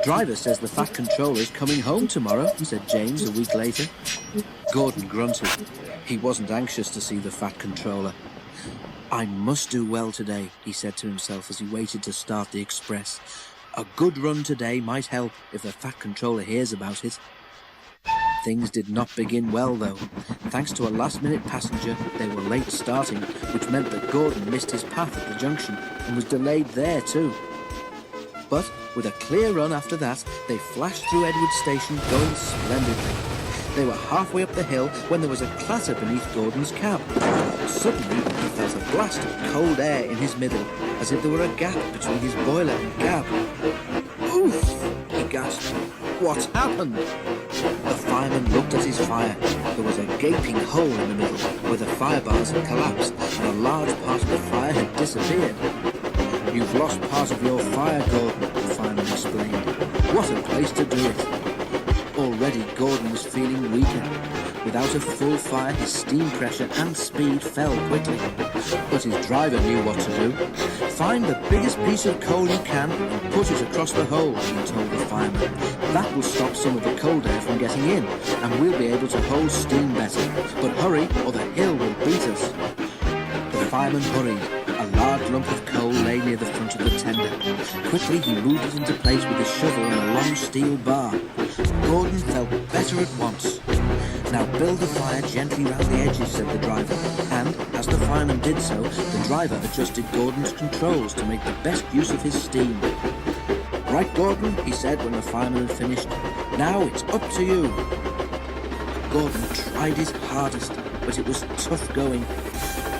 "Driver says the Fat Controller's coming home tomorrow," said James a week later. Gordon grunted. He wasn't anxious to see the Fat Controller. "I must do well today," he said to himself as he waited to start the express. "A good run today might help if the Fat Controller hears about it." Things did not begin well, though. Thanks to a last-minute passenger, they were late starting, which meant that Gordon missed his path at the junction and was delayed there too. But with a clear run after that, they flashed through Edward Station, going splendidly. They were halfway up the hill when there was a clatter beneath Gordon's cab. Suddenly, he felt a blast of cold air in his middle, as if there were a gap between his boiler and cab. "Oof!" he gasped. "What's happened?" The fireman looked at his fire. There was a gaping hole in the middle, where the fire bars had collapsed, and a large part of the fire had disappeared. "You've lost part of your fire, Gordon," the fireman explained. "What a place to do it." Already Gordon was feeling weaker. Without a full fire, his steam pressure and speed fell quickly. But his driver knew what to do. "Find the biggest piece of coal you can and put it across the hole," he told the fireman. "That will stop some of the cold air from getting in, and we'll be able to hold steam better. But hurry, or the hill will beat us." The fireman hurried. A large lump of coal lay near the front of the tender. Quickly he moved it into place with a shovel and a long steel bar. Gordon felt better at once. "Now build the fire gently round the edges," said the driver, and as the fireman did so, the driver adjusted Gordon's controls to make the best use of his steam. "Right, Gordon," he said when the fireman had finished. "Now it's up to you." Gordon tried his hardest, but it was tough going.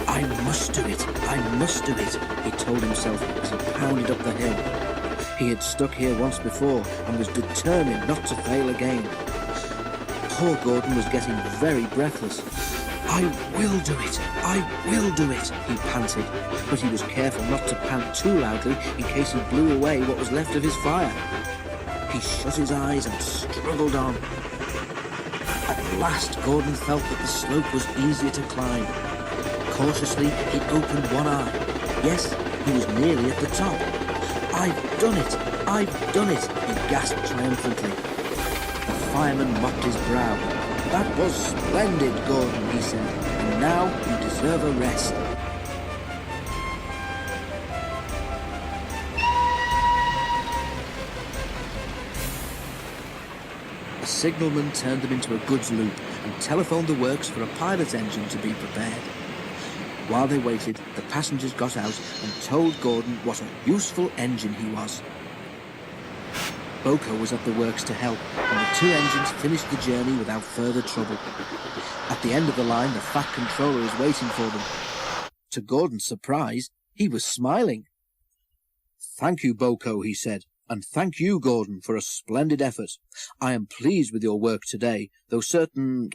"I must do it, I must do it," he told himself as he pounded up the hill. He had stuck here once before and was determined not to fail again. Poor Gordon was getting very breathless. "I will do it, I will do it," he panted, but he was careful not to pant too loudly in case he blew away what was left of his fire. He shut his eyes and struggled on. At last Gordon felt that the slope was easier to climb. Cautiously, he opened one eye. Yes, he was nearly at the top. "I've done it! I've done it!" he gasped triumphantly. The fireman mopped his brow. "That was splendid, Gordon," he said, "and now you deserve a rest." A signalman turned them into a goods loop and telephoned the works for a pilot engine to be prepared. While they waited, the passengers got out and told Gordon what a useful engine he was. Boko was at the works to help, and the two engines finished the journey without further trouble. At the end of the line, the Fat Controller was waiting for them. To Gordon's surprise, he was smiling. "Thank you, Boko," he said, "and thank you, Gordon, for a splendid effort. I am pleased with your work today, though certain,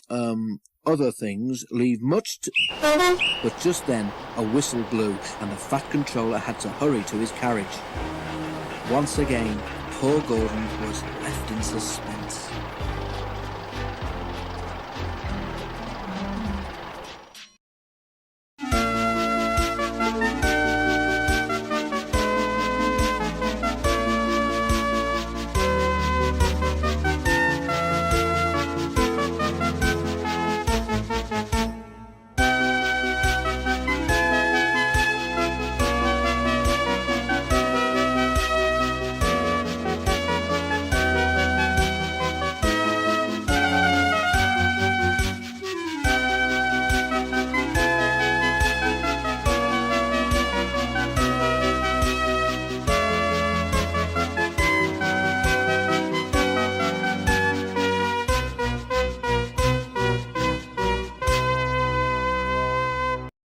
other things leave much to—" But just then, a whistle blew, and the Fat Controller had to hurry to his carriage. Once again, poor Gordon was left in suspense.